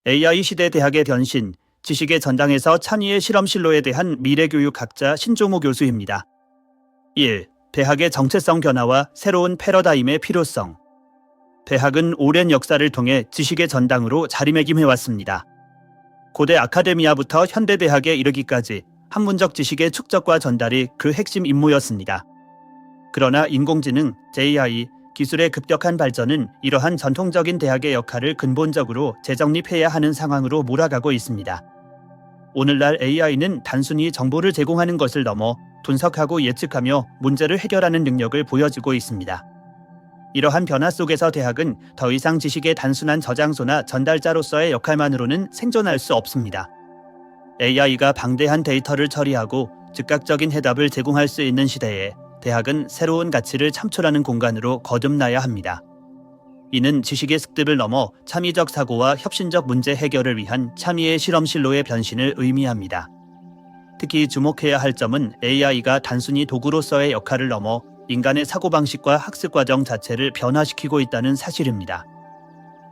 AI 시대 대학의 변신, 지식의 전당에서 찬이의 실험실로에 대한 미래교육학자 신종우 교수입니다. 1. 대학의 정체성 변화와 새로운 패러다임의 필요성. 대학은 오랜 역사를 통해 지식의 전당으로 자리매김해왔습니다. 고대 아카데미아부터 현대 대학에 이르기까지 학문적 지식의 축적과 전달이 그 핵심 임무였습니다. 그러나 인공지능, AI, 기술의 급격한 발전은 이러한 전통적인 대학의 역할을 근본적으로 재정립해야 하는 상황으로 몰아가고 있습니다. 오늘날 AI는 단순히 정보를 제공하는 것을 넘어 분석하고 예측하며 문제를 해결하는 능력을 보여주고 있습니다. 이러한 변화 속에서 대학은 더 이상 지식의 단순한 저장소나 전달자로서의 역할만으로는 생존할 수 없습니다. AI가 방대한 데이터를 처리하고 즉각적인 해답을 제공할 수 있는 시대에 대학은 새로운 가치를 창출하는 공간으로 거듭나야 합니다. 이는 지식의 습득을 넘어 참의적 사고와 협신적 문제 해결을 위한 참의의 실험실로의 변신을 의미합니다. 특히 주목해야 할 점은 AI가 단순히 도구로서의 역할을 넘어 인간의 사고방식과 학습 과정 자체를 변화시키고 있다는 사실입니다.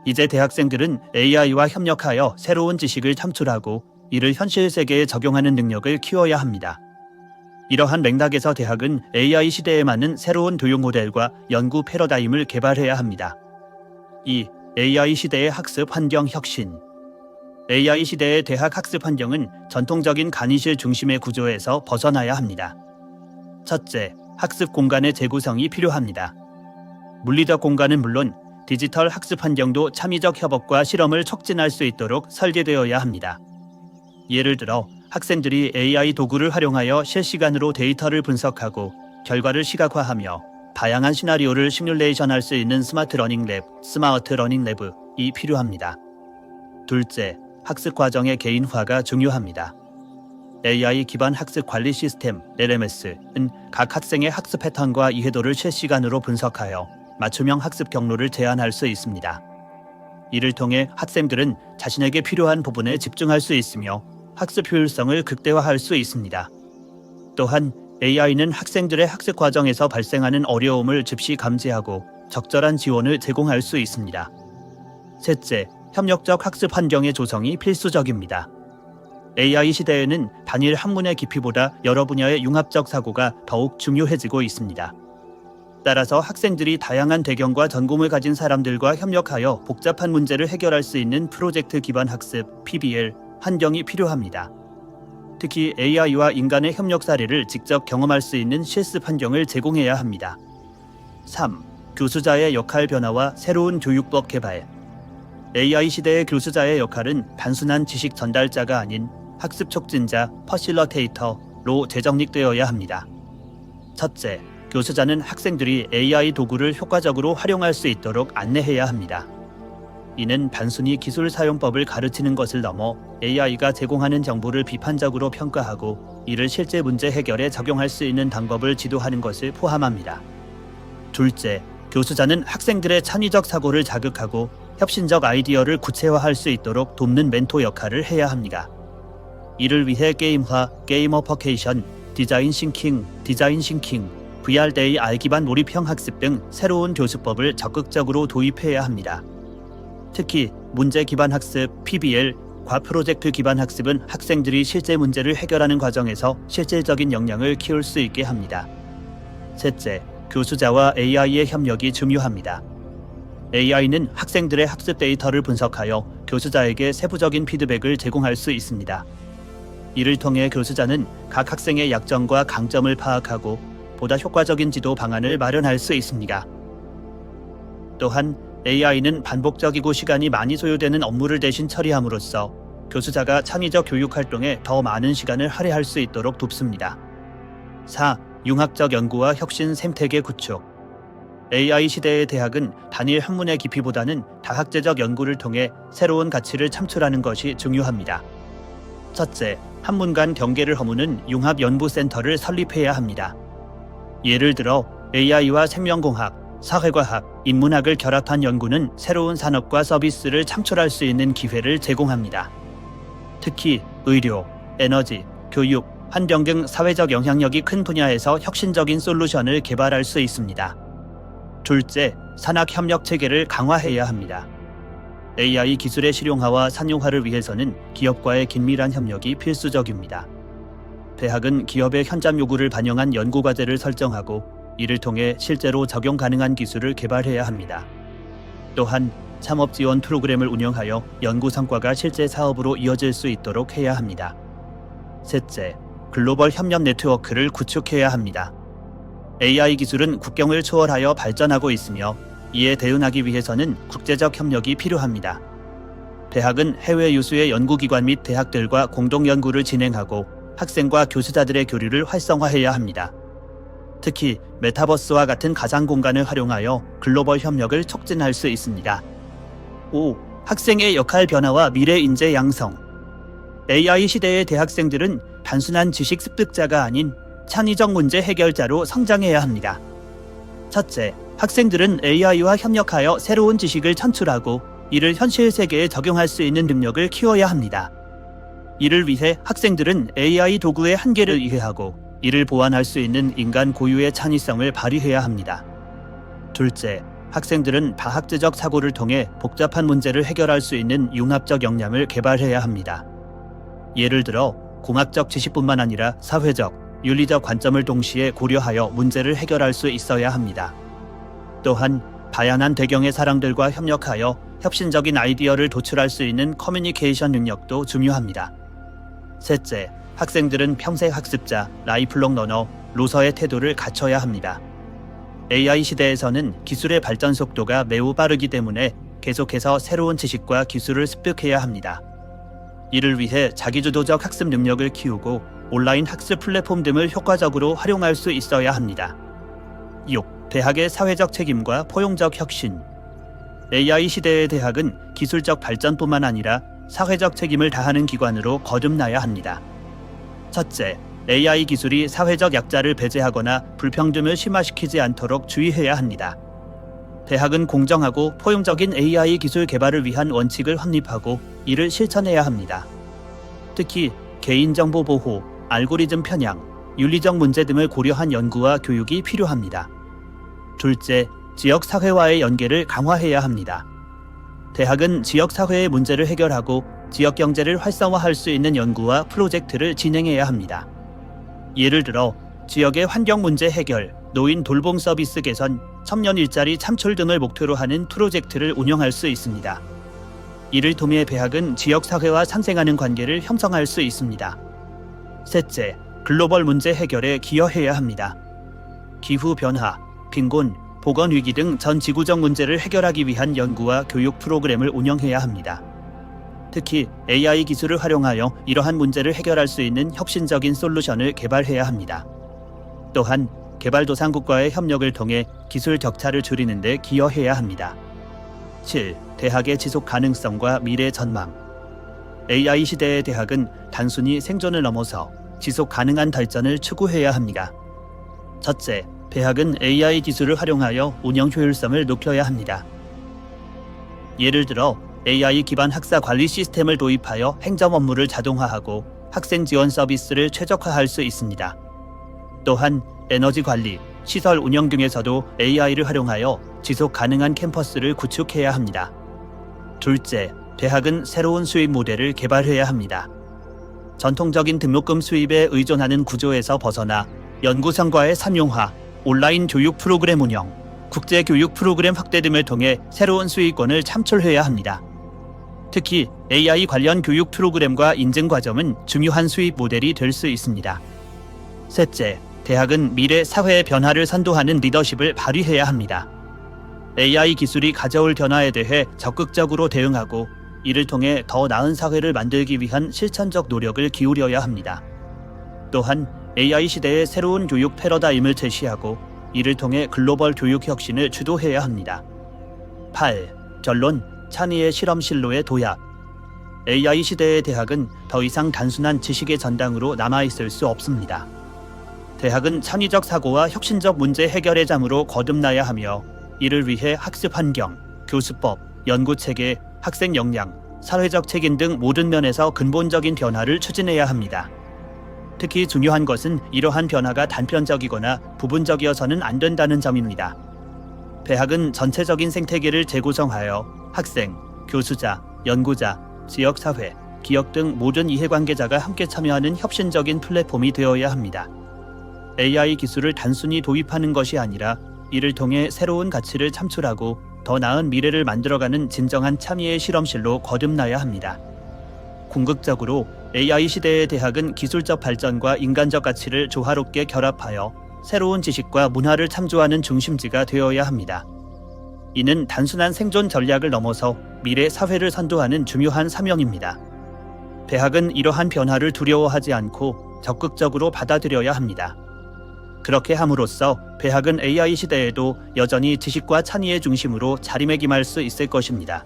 이제 대학생들은 AI와 협력하여 새로운 지식을 창출하고 이를 현실 세계에 적용하는 능력을 키워야 합니다. 이러한 맥락에서 대학은 AI 시대에 맞는 새로운 교육 모델과 연구 패러다임을 개발해야 합니다. 2. AI 시대의 학습 환경 혁신. AI 시대의 대학 학습 환경은 전통적인 강의실 중심의 구조에서 벗어나야 합니다. 첫째, 학습 공간의 재구성이 필요합니다. 물리적 공간은 물론 디지털 학습 환경도 참의적 협업과 실험을 촉진할 수 있도록 설계되어야 합니다. 예를 들어 학생들이 AI 도구를 활용하여 실시간으로 데이터를 분석하고 결과를 시각화하며 다양한 시나리오를 시뮬레이션할 수 있는 스마트 러닝 랩이 필요합니다. 둘째, 학습 과정의 개인화가 중요합니다. AI 기반 학습 관리 시스템 LMS는 각 학생의 학습 패턴과 이해도를 실시간으로 분석하여 맞춤형 학습 경로를 제안할 수 있습니다. 이를 통해 학생들은 자신에게 필요한 부분에 집중할 수 있으며 학습 효율성을 극대화할 수 있습니다. 또한 AI는 학생들의 학습 과정에서 발생하는 어려움을 즉시 감지하고 적절한 지원을 제공할 수 있습니다. 셋째, 협력적 학습 환경의 조성이 필수적입니다. AI 시대에는 단일 학문의 깊이보다 여러 분야의 융합적 사고가 더욱 중요해지고 있습니다. 따라서 학생들이 다양한 배경과 전공을 가진 사람들과 협력하여 복잡한 문제를 해결할 수 있는 프로젝트 기반 학습 (PBL) 환경이 필요합니다. 특히 AI와 인간의 협력 사례를 직접 경험할 수 있는 실습 환경을 제공해야 합니다. 3. 교수자의 역할 변화와 새로운 교육법 개발. AI 시대의 교수자의 역할은 단순한 지식 전달자가 아닌 학습 촉진자, 퍼실러테이터로 재정립되어야 합니다. 첫째, 교수자는 학생들이 AI 도구를 효과적으로 활용할 수 있도록 안내해야 합니다. 이는 단순히 기술 사용법을 가르치는 것을 넘어 AI가 제공하는 정보를 비판적으로 평가하고 이를 실제 문제 해결에 적용할 수 있는 방법을 지도하는 것을 포함합니다. 둘째, 교수자는 학생들의 창의적 사고를 자극하고 협신적 아이디어를 구체화할 수 있도록 돕는 멘토 역할을 해야 합니다. 이를 위해 게임화, 게이머퍼케이션, 디자인 싱킹, VR 기반 몰입형 학습 등 새로운 교수법을 적극적으로 도입해야 합니다. 특히 문제 기반 학습, PBL, 과 프로젝트 기반 학습은 학생들이 실제 문제를 해결하는 과정에서 실질적인 역량을 키울 수 있게 합니다. 셋째, 교수자와 AI의 협력이 중요합니다. AI는 학생들의 학습 데이터를 분석하여 교수자에게 세부적인 피드백을 제공할 수 있습니다. 이를 통해 교수자는 각 학생의 약점과 강점을 파악하고 보다 효과적인 지도 방안을 마련할 수 있습니다. 또한 AI는 반복적이고 시간이 많이 소요되는 업무를 대신 처리함으로써 교수자가 창의적 교육 활동에 더 많은 시간을 할애할 수 있도록 돕습니다. 4. 융합적 연구와 혁신 생태계 구축. AI 시대의 대학은 단일 학문의 깊이보다는 다학제적 연구를 통해 새로운 가치를 창출하는 것이 중요합니다. 첫째, 학문 간 경계를 허무는 융합연구센터를 설립해야 합니다. 예를 들어 AI와 생명공학, 사회과학, 인문학을 결합한 연구는 새로운 산업과 서비스를 창출할 수 있는 기회를 제공합니다. 특히 의료, 에너지, 교육, 환경 등 사회적 영향력이 큰 분야에서 혁신적인 솔루션을 개발할 수 있습니다. 둘째, 산학협력 체계를 강화해야 합니다. AI 기술의 실용화와 상용화를 위해서는 기업과의 긴밀한 협력이 필수적입니다. 대학은 기업의 현장 요구를 반영한 연구과제를 설정하고 이를 통해 실제로 적용 가능한 기술을 개발해야 합니다. 또한 창업 지원 프로그램을 운영하여 연구 성과가 실제 사업으로 이어질 수 있도록 해야 합니다. 셋째, 글로벌 협력 네트워크를 구축해야 합니다. AI 기술은 국경을 초월하여 발전하고 있으며 이에 대응하기 위해서는 국제적 협력이 필요합니다. 대학은 해외 유수의 연구기관 및 대학들과 공동 연구를 진행하고 학생과 교수자들의 교류를 활성화해야 합니다. 특히 메타버스와 같은 가상 공간을 활용하여 글로벌 협력을 촉진할 수 있습니다. 5. 학생의 역할 변화와 미래 인재 양성. AI 시대의 대학생들은 단순한 지식 습득자가 아닌 창의적 문제 해결자로 성장해야 합니다. 첫째, 학생들은 AI와 협력하여 새로운 지식을 창출하고 이를 현실 세계에 적용할 수 있는 능력을 키워야 합니다. 이를 위해 학생들은 AI 도구의 한계를 이해하고 이를 보완할 수 있는 인간 고유의 창의성을 발휘해야 합니다. 둘째, 학생들은 다학제적 사고를 통해 복잡한 문제를 해결할 수 있는 융합적 역량을 개발해야 합니다. 예를 들어 공학적 지식뿐만 아니라 사회적, 윤리적 관점을 동시에 고려하여 문제를 해결할 수 있어야 합니다. 또한 다양한 배경의 사람들과 협력하여 혁신적인 아이디어를 도출할 수 있는 커뮤니케이션 능력도 중요합니다. 셋째, 학생들은 평생 학습자, 라이플롱 러너로서의 태도를 갖춰야 합니다. AI 시대에서는 기술의 발전 속도가 매우 빠르기 때문에 계속해서 새로운 지식과 기술을 습득해야 합니다. 이를 위해 자기주도적 학습 능력을 키우고 온라인 학습 플랫폼 등을 효과적으로 활용할 수 있어야 합니다. 6. 대학의 사회적 책임과 포용적 혁신. AI 시대의 대학은 기술적 발전뿐만 아니라 사회적 책임을 다하는 기관으로 거듭나야 합니다. 첫째, AI 기술이 사회적 약자를 배제하거나 불평등을 심화시키지 않도록 주의해야 합니다. 대학은 공정하고 포용적인 AI 기술 개발을 위한 원칙을 확립하고 이를 실천해야 합니다. 특히 개인정보 보호, 알고리즘 편향, 윤리적 문제 등을 고려한 연구와 교육이 필요합니다. 둘째, 지역 사회와의 연계를 강화해야 합니다. 대학은 지역 사회의 문제를 해결하고 지역 경제를 활성화할 수 있는 연구와 프로젝트를 진행해야 합니다. 예를 들어 지역의 환경 문제 해결, 노인 돌봄 서비스 개선, 청년 일자리 창출 등을 목표로 하는 프로젝트를 운영할 수 있습니다. 이를 통해 대학은 지역 사회와 상생하는 관계를 형성할 수 있습니다. 셋째, 글로벌 문제 해결에 기여해야 합니다. 기후 변화, 빈곤, 보건 위기 등 전 지구적 문제를 해결하기 위한 연구와 교육 프로그램을 운영해야 합니다. 특히 AI 기술을 활용하여 이러한 문제를 해결할 수 있는 혁신적인 솔루션을 개발해야 합니다. 또한 개발도상국과의 협력을 통해 기술 격차를 줄이는 데 기여해야 합니다. 7. 대학의 지속 가능성과 미래 전망. AI 시대의 대학은 단순히 생존을 넘어서 지속 가능한 발전을 추구해야 합니다. 첫째, 대학은 AI 기술을 활용하여 운영 효율성을 높여야 합니다. 예를 들어 AI 기반 학사 관리 시스템을 도입하여 행정 업무를 자동화하고 학생 지원 서비스를 최적화할 수 있습니다. 또한 에너지 관리, 시설 운영 등에서도 AI를 활용하여 지속 가능한 캠퍼스를 구축해야 합니다. 둘째, 대학은 새로운 수익 모델을 개발해야 합니다. 전통적인 등록금 수입에 의존하는 구조에서 벗어나 연구 성과의 상용화, 온라인 교육 프로그램 운영, 국제 교육 프로그램 확대 등을 통해 새로운 수익권을 창출해야 합니다. 특히 AI 관련 교육 프로그램과 인증 과정은 중요한 수입 모델이 될 수 있습니다. 셋째, 대학은 미래 사회의 변화를 선도하는 리더십을 발휘해야 합니다. AI 기술이 가져올 변화에 대해 적극적으로 대응하고 이를 통해 더 나은 사회를 만들기 위한 실천적 노력을 기울여야 합니다. 또한 AI 시대의 새로운 교육 패러다임을 제시하고 이를 통해 글로벌 교육 혁신을 주도해야 합니다. 8. 결론, 찬이의 실험실로의 도약. AI 시대의 대학은 더 이상 단순한 지식의 전당으로 남아있을 수 없습니다. 대학은 창의적 사고와 혁신적 문제 해결의 장으로 거듭나야 하며 이를 위해 학습 환경, 교수법, 연구체계, 학생 역량, 사회적 책임 등 모든 면에서 근본적인 변화를 추진해야 합니다. 특히 중요한 것은 이러한 변화가 단편적이거나 부분적이어서는 안 된다는 점입니다. 대학은 전체적인 생태계를 재구성하여 학생, 교수자, 연구자, 지역사회, 기업 등 모든 이해관계자가 함께 참여하는 혁신적인 플랫폼이 되어야 합니다. AI 기술을 단순히 도입하는 것이 아니라 이를 통해 새로운 가치를 창출하고 더 나은 미래를 만들어가는 진정한 참여의 실험실로 거듭나야 합니다. 궁극적으로 AI 시대의 대학은 기술적 발전과 인간적 가치를 조화롭게 결합하여 새로운 지식과 문화를 창조하는 중심지가 되어야 합니다. 이는 단순한 생존 전략을 넘어서 미래 사회를 선도하는 중요한 사명입니다. 대학은 이러한 변화를 두려워하지 않고 적극적으로 받아들여야 합니다. 그렇게 함으로써 대학은 AI 시대에도 여전히 지식과 창의의 중심으로 자리매김할 수 있을 것입니다.